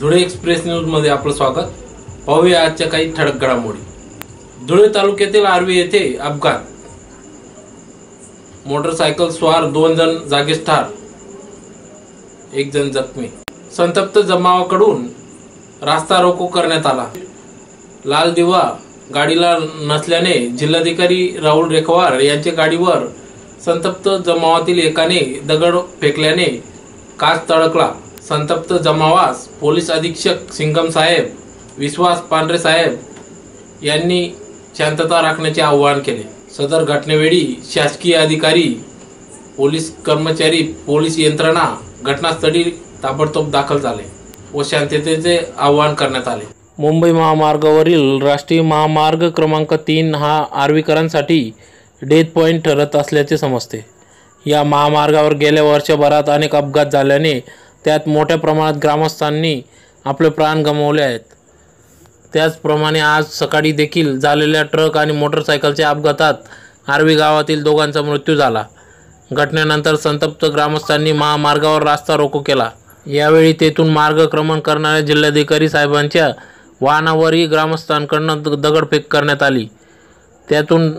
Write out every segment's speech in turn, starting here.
Dhule express news मध्ये आपलं स्वागत। पाहूया आजच्या काही ठळक घडामोडी। धुळे तालुक्यातील आर्वी येथे अपघात, मोटरसायकल स्वार 2 जण जागीच ठार, 1 जण जखमी। संतप्त जमावाकडून रास्ता रोको करण्यात आला। लाल दिवा गाडीला नसल्याने जिल्हाधिकारी राहुल रेखवार यांच्या गाडीवर संतप्त जमावातील एकाने दगड फेकल्याने काच तडकला। संतप्त जमावास पोलीस अधीक्षक सिंगम साहेब, विश्वास पांढरे साहेब यांनी शांतता राखण्याचे आवाहन केले। सदर घटनेवेळी शासकीय अधिकारी, पोलीस कर्मचारी, पोलीस यंत्रणा घटनास्थळी ताबडतोब दाखल झाले व शांततेचे आवाहन करण्यात आले। मुंबई महामार्गावरील राष्ट्रीय महामार्ग क्रमांक 3 हा आर्वीकरांसाठी डेथ पॉइंट ठरत असल्याचे समजते। या महामार्गावर गेल्या वर्षभरात अनेक अपघात झाल्याने त्यात मोठ्या प्रमाणात ग्रामस्थांनी आपले प्राण गमावले आहेत। त्याचप्रमाणे आज सकाळी देखील झालेल्या ट्रक आणि मोटरसायकलच्या अपघातात आर्वी गावातील दोघांचा मृत्यू झाला। घटनेनंतर संतप्त ग्रामस्थांनी महामार्गावर रास्ता रोको केला। यावेळी तेथून मार्गक्रमण करणाऱ्या जिल्हाधिकारी साहेबांच्या वाहनावरही ग्रामस्थांकडून दगडफेक करण्यात आली। त्यातून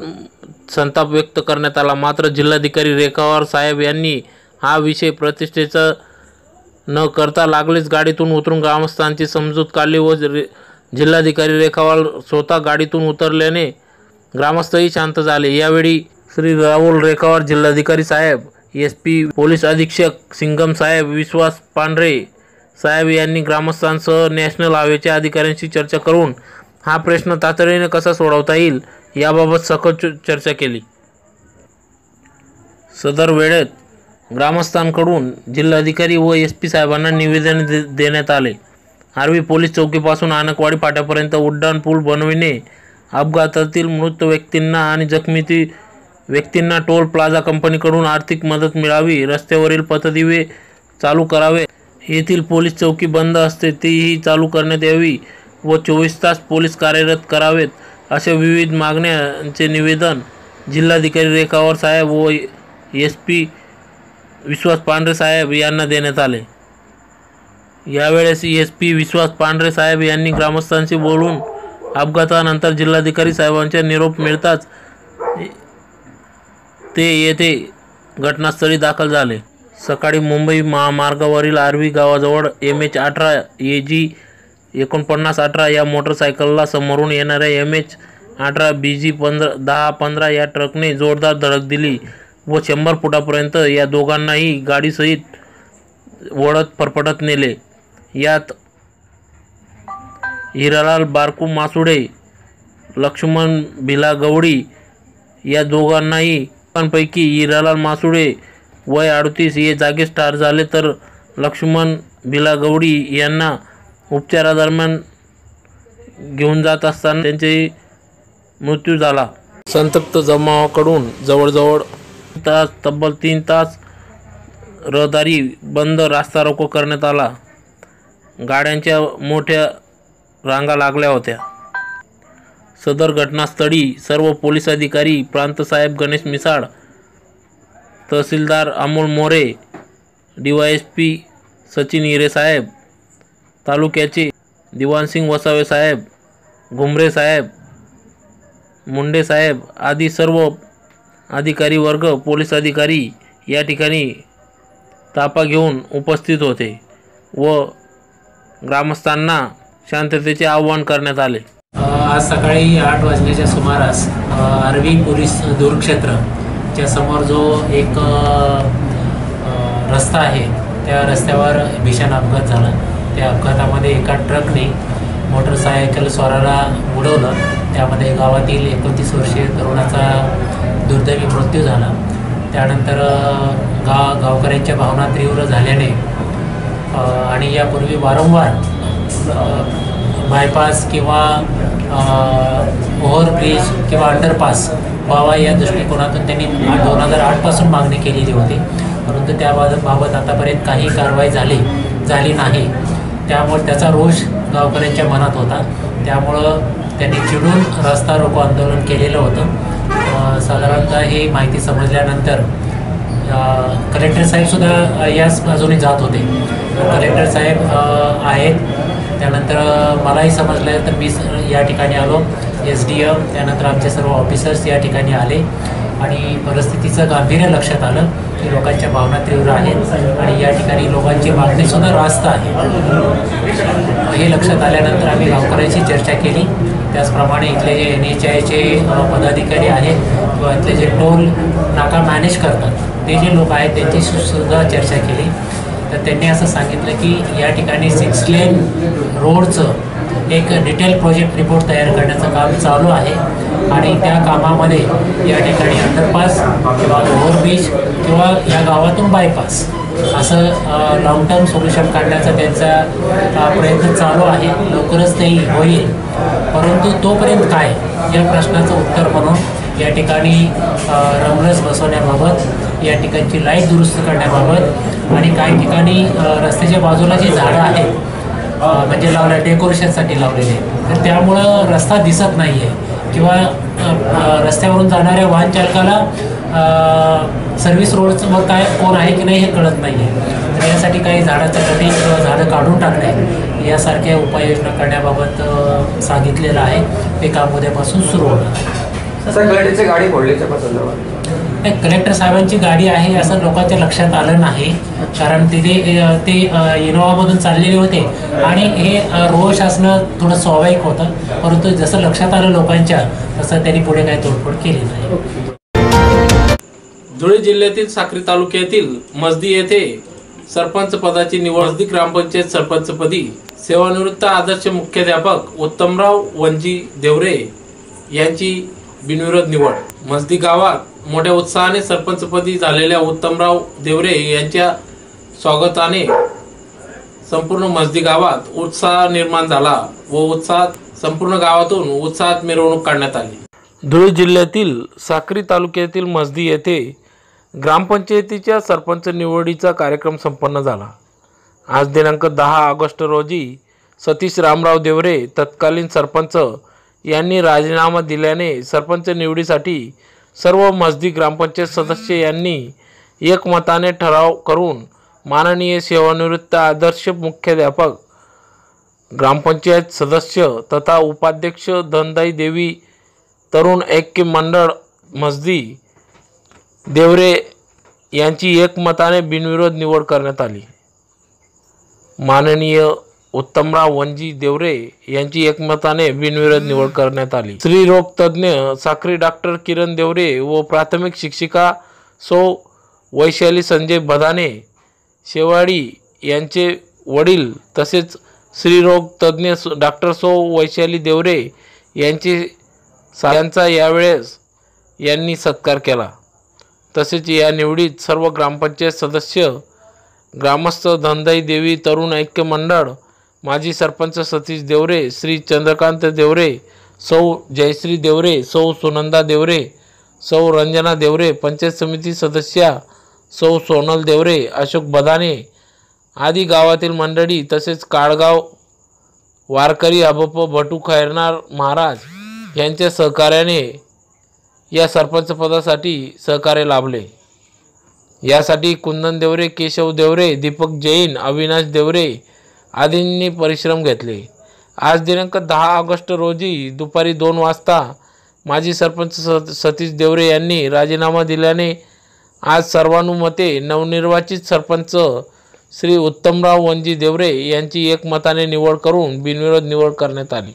संताप व्यक्त करण्यात आला। मात्र जिल्हाधिकारी रेखावार साहेब यांनी हा विषय प्रतिष्ठेचा न करता लागलीच गाडीतून उतरून ग्रामस्थांची समजूत काढली व जिल्हाधिकारी रेखावार स्वतः गाडीतून उतरल्याने ग्रामस्थही शांत झाले। यावेळी श्री राहुल रेखावार, जिल्हाधिकारी साहेब, SP पोलीस अधीक्षक सिंगम साहेब, विश्वास पांढरे साहेब यांनी ग्रामस्थांसह नॅशनल हायवेच्या अधिकाऱ्यांशी चर्चा करून हा प्रश्न तातडीने कसा सोडवता येईल याबाबत सखोल चर्चा केली। सदर वेळेत ग्रामस्थांकडून जिल्हाधिकारी व SP साहेबांना निवेदन देण्यात आले। आर्वी पोलीस चौकीपासून आनकवाडी फाट्यापर्यंत उड्डाण पूल बनविणे, अपघातातील मृत व्यक्तींना आणि जखमी व्यक्तींना टोल प्लाझा कंपनीकडून आर्थिक मदत मिळावी, रस्त्यावरील पथदिवे चालू करावे, येथील पोलीस चौकी बंद असते तीही चालू करण्यात यावी व 24 तास पोलीस कार्यरत करावेत, अशा विविध मागण्यांचे निवेदन जिल्हाधिकारी रेखावार साहेब व SP विश्वास पांढरे साहेब यांना देण्यात आले। यावेळेस SP विश्वास पांढरे साहेब यांनी ग्रामस्थांशी बोलून अपघातानंतर जिल्हाधिकारी साहेबांचा निरोप मिळताच ते येथे घटनास्थळी दाखल झाले। सकाळी मुंबई महामार्गावरील आर्वी गावाजवळ MH18 AG 4918 या मोटरसायकलला समोरून येणाऱ्या MH18 BG 1015 या ट्रकने जोरदार धडक दिली व 100 फुटापर्यंत या दोघांनाही गाडीसहित ओढत फरफटत नेले। यात हिरालाल बारकू मासुडे, लक्ष्मण भिला गवडी या दोघांनाही पैकी हिरालाल मासुडे वय 38 हे जागीच ठार झाले, तर लक्ष्मण भिला गवडी यांना उपचारादरम्यान घेऊन जात असताना त्यांचाही मृत्यू झाला। संतप्त जमावाकडून जवळजवळ तब्बल 3 तास रहदारी बंद, रास्ता रोको करण्यात आला। गाड्यांच्या मोठ्या रांगा लागल्या होत्या। सदर घटनास्थळी सर्व पोलीस अधिकारी, प्रांतसाहेब गणेश मिसाळ, तहसीलदार अमोल मोरे, DYSP सचिन हिरे साहेब, तालुक्याचे दिवानसिंग वसावे साहेब, घुमरे साहेब, मुंडे साहेब आदी सर्व अधिकारी वर्ग, पोलीस अधिकारी या ठिकाणी ताफा घेऊन उपस्थित होते व ग्रामस्थांना शांततेचे आवाहन करण्यात आले। आज सकाळी 8 वाजण्याच्या सुमारास आर्वी पोलीस दूरक्षेत्रच्या समोर जो एक रस्ता आहे त्या रस्त्यावर भीषण अपघात झाला। त्या अपघातामध्ये एका ट्रकने मोटरसायकल स्वाराला उडवलं। त्यामध्ये गावातील 29 वर्षीय तरुणाचा दुर्दैवी मृत्यू झाला। त्यानंतर गावकऱ्यांच्या भावना तीव्र झाल्याने आणि यापूर्वी वारंवार बायपास किंवा ओव्हरब्रिज किंवा अंडरपास व्हावा या दृष्टिकोनातून त्यांनी 2008 पासून मागणी केलेली होती, परंतु त्याबाबत आतापर्यंत काही कारवाई झाली नाही। त्यामुळे त्याचा रोष गावकऱ्यांच्या मनात होता। त्यामुळं त्यांनी चिडून रस्ता रोको आंदोलन केलेलं होतं। साधारणतः ही माहिती समजल्यानंतर कलेक्टर साहेबसुद्धा याच बाजूने जात होते. कलेक्टर साहेब आहेत. त्यानंतर मलाही समजलं तर मी या ठिकाणी आलो. SDM त्यानंतर आमचे सर्व ऑफिसर्स या ठिकाणी आले आणि परिस्थितीचं गांभीर्य लक्षात आलं की लोकांच्या भावना तीव्र आहेत आणि या ठिकाणी लोकांची मागणीसुद्धा रास्त आहे. हे लक्षात आल्यानंतर आम्ही गावकऱ्यांशी चर्चा केली. त्याचप्रमाणे इथले जे NHAIचे पदाधिकारी आहेत किंवा इथले जे टोल नाका मॅनेज करतात ते जे लोक आहेत त्यांच्याशी सुद्धा चर्चा केली. तर त्यांनी असं सांगितलं की या ठिकाणी 6 लेन रोडचं एक डिटेल प्रोजेक्ट रिपोर्ट तयार करण्याचं काम चालू आहे आणि त्या कामामध्ये या ठिकाणी अंडरपास किंवा ओव्हरब्रिज किंवा या गावातून बायपास असं लॉंग टर्म सोल्युशन काढण्याचा त्यांचा प्रयत्न चालू आहे. लवकरच ते होईल. परंतु तोपर्यंत काय या प्रश्नाचं उत्तर म्हणून या ठिकाणी रमरस बसवण्याबाबत, या ठिकाणची लाईट दुरुस्त करण्याबाबत आणि काही ठिकाणी रस्त्याच्या बाजूला जी झाडं आहेत म्हणजे लावल्या डेकोरेशनसाठी लावलेले तर त्यामुळं रस्ता दिसत नाही आहे किंवा रस्त्यावरून जाणाऱ्या वाहन चालकाला सर्व्हिस रोडवर काय कोण आहे की नाही हे कळत नाही आहे. तर यासाठी काही झाडाचं कटिंग किंवा झाडं काढून टाकणे यासारख्या उपाययोजना करण्याबाबत सांगितलेलं आहे. ते काम उद्यापासून सुरू होणार. गाडी फोडल्याच्या संदर्भात कलेक्टर साहेबांची गाडी आहे असं लोकांच्या लक्षात आलं नाही, कारण ते इनोवामधून चाललेले होते आणि हे रोष असणं थोडं स्वाभाविक होतं. परंतु जसं लक्षात आलं लोकांच्या तसं त्यांनी पुढे काही तोडफोड केली नाही. धुळे जिल्ह्यातील साक्री तालुक्यातील मजदी येथे सरपंच पदाची निवड. मजदी ग्रामपंचायत सरपंचपदी सेवानिवृत्त आदर्श मुख्याध्यापक उत्तमराव वंजी देवरे यांची बिनविरोध निवड. मजदी गावात मोठ्या उत्साहाने सरपंचपदी झालेल्या उत्तमराव देवरे यांच्या स्वागताने संपूर्ण मजदी गावात उत्साह निर्माण झाला व संपूर्ण गावातून उत्साहात मिरवणूक काढण्यात आली. धुळे जिल्ह्यातील साक्री तालुक्यातील मजदी येथे ग्रामपंचायतीच्या सरपंच निवडीचा कार्यक्रम संपन्न झाला. आज दिनांक 10 ऑगस्ट रोजी सतीश रामराव देवरे तत्कालीन सरपंच यांनी राजीनामा दिल्याने सरपंच निवडीसाठी सर्व मजदी ग्रामपंचायत सदस्य यांनी एकमताने ठराव करून माननीय सेवानिवृत्त आदर्श मुख्याध्यापक, ग्रामपंचायत सदस्य तथा उपाध्यक्ष धनदाई देवी तरुण ऐक्य मंडळ मजदी देवरे यांची एकमताने बिनविरोध निवड करण्यात आली. माननीय उत्तमराव वंजी देवरे यांची एकमताने बिनविरोध निवड करण्यात आली. स्त्रीरोग तज्ज्ञ साक्री डॉक्टर किरण देवरे व प्राथमिक शिक्षिका सौ वैशाली संजय बधाने शेवाडी यांचे वडील तसेच स्त्रीरोग तज्ज्ञ डॉक्टर सौ वैशाली देवरे यांचा यावेळेस यांनी सत्कार केला. तसेच या निवडीत सर्व ग्रामपंचायत सदस्य, ग्रामस्थ, धनदाई देवी तरुण ऐक्य मंडळ, माजी सरपंच सतीश देवरे, श्री चंद्रकांत देवरे, सौ जयश्री देवरे, सौ सुनंदा देवरे, सौ रंजना देवरे, पंचायत समिती सदस्या सौ सोनल देवरे, अशोक बधाने आदी गावातील मंडळी तसेच काळगाव वारकरी अबप भटू खैरनार महाराज यांच्या सहकार्याने या सरपंच पदासाठी सहकार्य लाभले. यासाठी कुंदन देवरे, केशव देवरे, दीपक जैन, अविनाश देवरे आदींनी परिश्रम घेतले. आज दिनांक 10 ऑगस्ट रोजी दुपारी 2 वाजता माजी सरपंच सतीश देवरे यांनी राजीनामा दिल्याने आज सर्वानुमते नवनिर्वाचित सरपंच श्री उत्तमराव वंजी देवरे यांची एकमताने निवड करून बिनविरोध निवड करण्यात आली.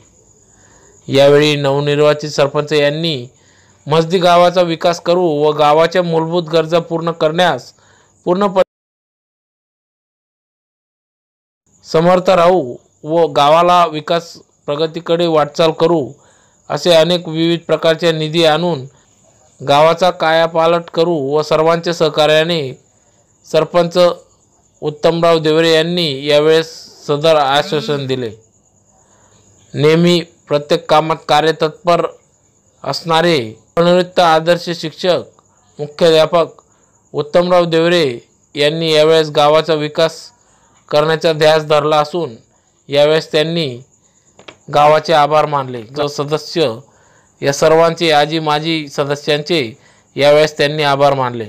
यावेळी नवनिर्वाचित सरपंच यांनी मजदी गावाचा विकास करू व गावाच्या मूलभूत गरजा पूर्ण करण्यास पूर्णपणे समर्थ राहू व गावाला विकास प्रगतीकडे वाटचाल करू असे अनेक विविध प्रकारचे निधी आणून गावाचा कायापालट करू व सर्वांच्या सहकार्याने सरपंच उत्तमराव देवरे यांनी यावेळेस सदर आश्वासन दिले. नेहमी प्रत्येक कामात कार्यतत्पर असणारे निवृत्त आदर्श शिक्षक मुख्याध्यापक उत्तमराव देवरे यांनी यावेळेस गावाचा विकास करण्याचा ध्यास धरला असून यावेळेस त्यांनी गावाचे आभार मानले. सदस्य या सर्वांचे, आजी माजी सदस्यांचे यावेळेस त्यांनी आभार मानले.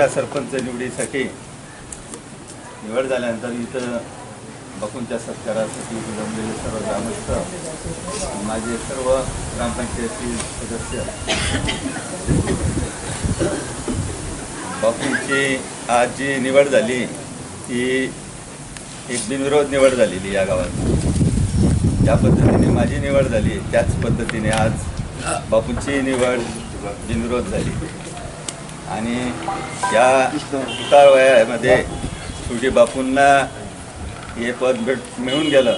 या सरपंच निवडीसाठी निवड झाल्यानंतर इथं बापूंच्या सत्कारासाठी जमलेले सर्व ग्रामस्थ, माझे सर्व ग्रामपंचायती सदस्य, बापूंची आज जी निवड झाली ती एक बिनविरोध निवड झालेली या गावात. ज्या पद्धतीने माझी निवड झाली त्याच पद्धतीने आज बापूंची निवड बिनविरोध झाली. आणि या उतार वयामध्ये शेवटी बापूंना हे पद मिळून गेलं.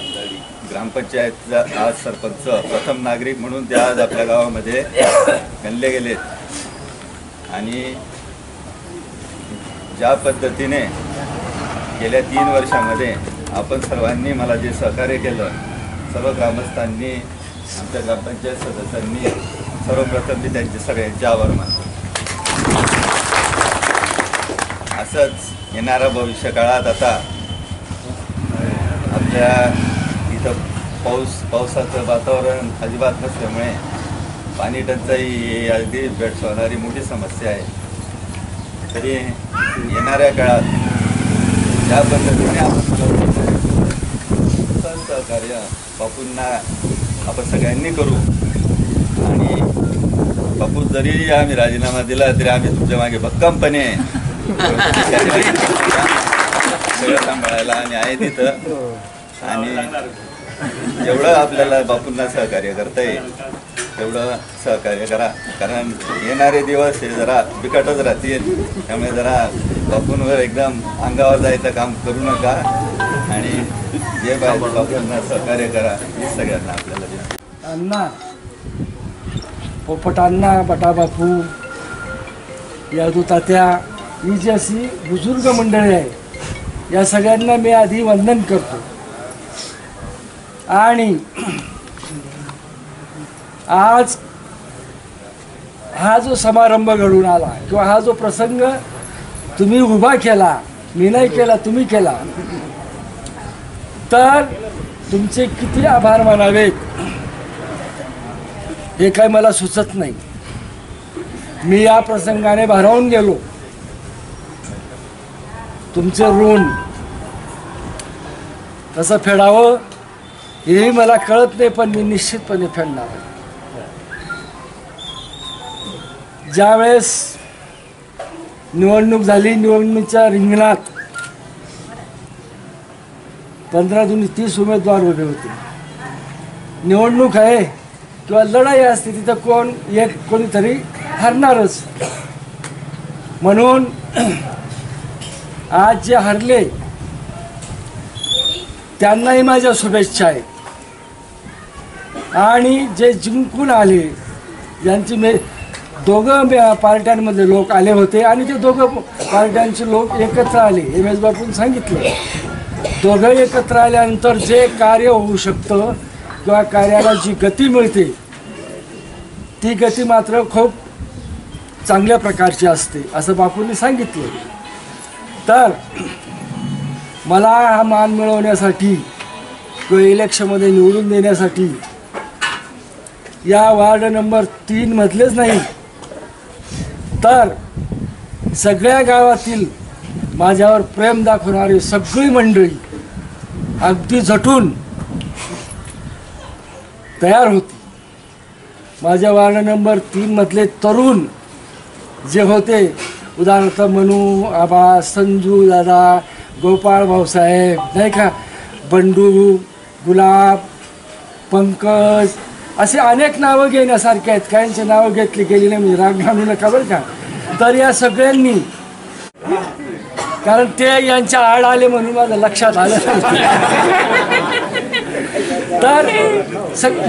ग्रामपंचायतचा आज सरपंच, प्रथम नागरिक म्हणून ते आज आपल्या गावामध्ये गणले गेलेत. आणि ज्या पद्धतीने गेल्या 3 वर्षामध्ये आपण सर्वांनी मला जे सहकार्य केलं, सर्व ग्रामस्थांनी, आमच्या ग्रामपंचायत सदस्यांनी, सर्वप्रथम मी त्यांचे सगळ्यांचे आभार मानतो. असंच येणाऱ्या भविष्य काळात आता आपल्या इथं पावसाचं वातावरण अजिबात नसल्यामुळे पाणी टंचाई ही अगदी भेडसावणारी मोठी समस्या आहे. तरी येणाऱ्या काळात ज्या पद्धतीने आपण सहकार्य बापूंना आपण सगळ्यांनी करू. आणि बापू जरी आम्ही राजीनामा दिला तरी आम्ही तुमच्या मागे भक्कमपणे सगळं सांभाळायला आम्ही आहे तिथं. आणि जेवढं आपल्याला बापूंना सहकार्य करता येईल तेवढं सहकार्य करा. कारण येणारे दिवस हे जरा बिकटच राहतील. त्यामुळे जरा बापूंवर एकदम अंगावर जायचं काम करू नका. आणि जे पाहिजे बापूंना सहकार्य करा हे सगळ्यांना आपल्याला द्या. अण्णा, पोपट अण्णा, बटा बापू, यादू तात्या, ही जी अशी बुजुर्ग मंडळी आहे या सगळ्यांना मी आधी वंदन करतो. आणि आज हा जो समारंभ घडून आला किंवा हा जो प्रसंग तुम्ही उभा केला, मी नाही केला, तुम्ही केला, तर तुमचे किती आभार मानावेत हे काय मला सुचत नाही. मी या प्रसंगाने भारावून गेलो. तुमचे ऋण कसं फेडावं हेही मला कळत नाही, पण मी निश्चितपणे फेडणार आहे. ज्यावेळेस निवडणूक झाली, निवडणुकीच्या रिंगणात 15-30 उमेदवार उभे होते. निवडणूक आहे किंवा लढाई असते, तिथं कोणीतरी हरणारच. म्हणून आज जे हरले त्यांनाही माझ्या शुभेच्छा आहेत. आणि जे जिंकून आले, ज्यांची दोघं पार्ट्यांमधले लोक आले होते आणि ते दोघं पार्ट्यांचे लोक एकत्र आले, एम.एस. बापूंनी सांगितलं. दोघं एकत्र आल्यानंतर जे कार्य होऊ शकतं किंवा कार्याला जी गती मिळते ती गती मात्र खूप चांगल्या प्रकारची असते असं बापूंनी सांगितलं. तर मला हा मान मिळवण्यासाठी किंवा इलेक्शनमध्ये निवडून देण्यासाठी या वार्ड नंबर 3 मधलेच नाही तर सगळ्या गावातील माझ्यावर प्रेम दाखवणारी सगळी मंडळी अगदी झटून तयार होती. माझ्या वार्ड नंबर 3 मधले तरुण जे होते, उदाहरणार्थ मनू आबा, संजू दादा, गोपाळ भाऊसाहेब, नाही का, बंडू, गुलाब, पंकज, असे अनेक नावं घेण्यासारखे आहेत. काहींची नावं घेतली गेली नाही, म्हणजे राग घालू नका बरं का. तर या सगळ्यांनी, कारण ते यांच्या आड आले म्हणून माझं लक्षात आलं. तर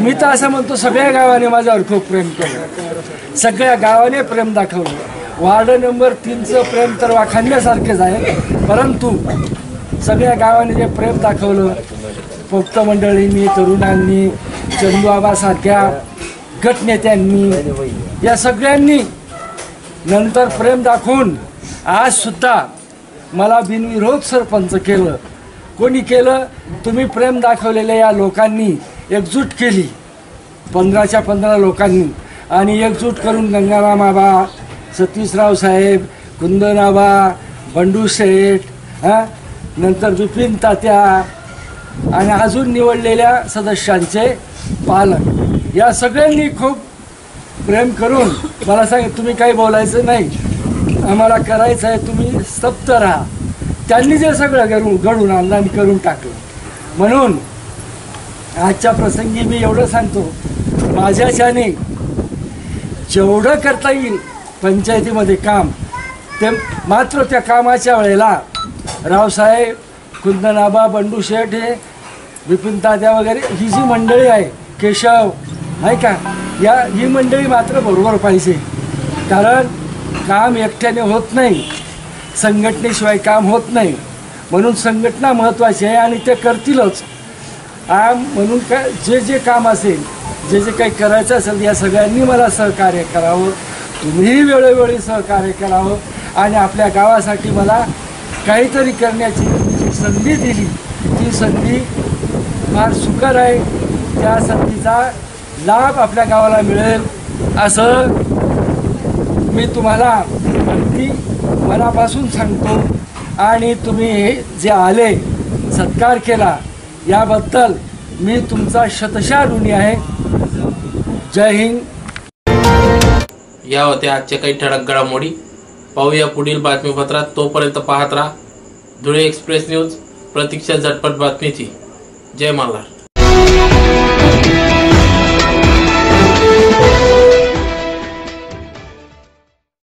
मी तर असं म्हणतो, सगळ्या गावाने माझ्यावर खूप प्रेम केलं, सगळ्या गावाने प्रेम दाखवलं. वार्ड नंबर 3चं प्रेम तर वाखाणण्यासारखेच आहे, परंतु सगळ्या गावाने जे प्रेम दाखवलं, पोक्त मंडळींनी, तरुणांनी, चंदूआबासारख्या गटनेत्यांनी, या सगळ्यांनी नंतर प्रेम दाखवून आजसुद्धा मला बिनविरोध सरपंच केलं. कोणी केलं? तुम्ही प्रेम दाखवलेल्या या लोकांनी एकजूट केली, 15च्या 15 लोकांनी, आणि एकजूट करून गंगाराम आबा, सतीशराव साहेब, कुंदनाबा, बंडू शेठ, नंतर विपिन तात्या आणि अजून निवडलेल्या सदस्यांचे पालक या सगळ्यांनी खूप प्रेम करून मला सांगितलं तुम्ही काही बोलायचं नाही, आम्हाला करायचं आहे, तुम्ही स्तब्ध राहा. त्यांनी जे सगळं घडून आणलं आणि करून टाकलं. म्हणून आजच्या प्रसंगी मी एवढं सांगतो, माझ्याच्याने जेवढं करता येईल पंचायतीमध्ये काम, ते मात्र त्या कामाच्या वेळेला रावसाहेब, कुंदनाबा, बंडू शेठ, हे विपिन तात्या वगैरे ही जी मंडळी आहे, केशव आहे का, ही मंडळी मात्र बरोबर पाहिजे. कारण काम एकट्याने होत नाही, संघटनेशिवाय काम होत नाही. म्हणून संघटना महत्त्वाची आहे आणि ते करतीलच. म्हणून काय जे जे काम असेल, जे जे काही करायचं असेल, या सगळ्यांनी मला सहकार्य करावं, तुम्हीही वेळोवेळी सहकार्य करावं आणि आपल्या गावासाठी मला काहीतरी करण्याची जी संधी दिली, ती संधी फार सुकर आहे. त्या संधीचा लाभ आपल्या गावाला मिळेल असं मी तुम्हाला अगदी मनापासून सांगतो. आणि तुम्ही हे जे आले, सत्कार केला, याबद्दल मी तुमचा शतशः ऋणी आहे. जय हिंद. या होत्या आजच्या काही ठळक घडामोडी. पाहूया पुढील बातमीपत्रात. तोपर्यंत पाहत राहा धुळे एक्सप्रेस न्यूज, प्रतीक्षा झटपट बातमीची. जय मल्हार.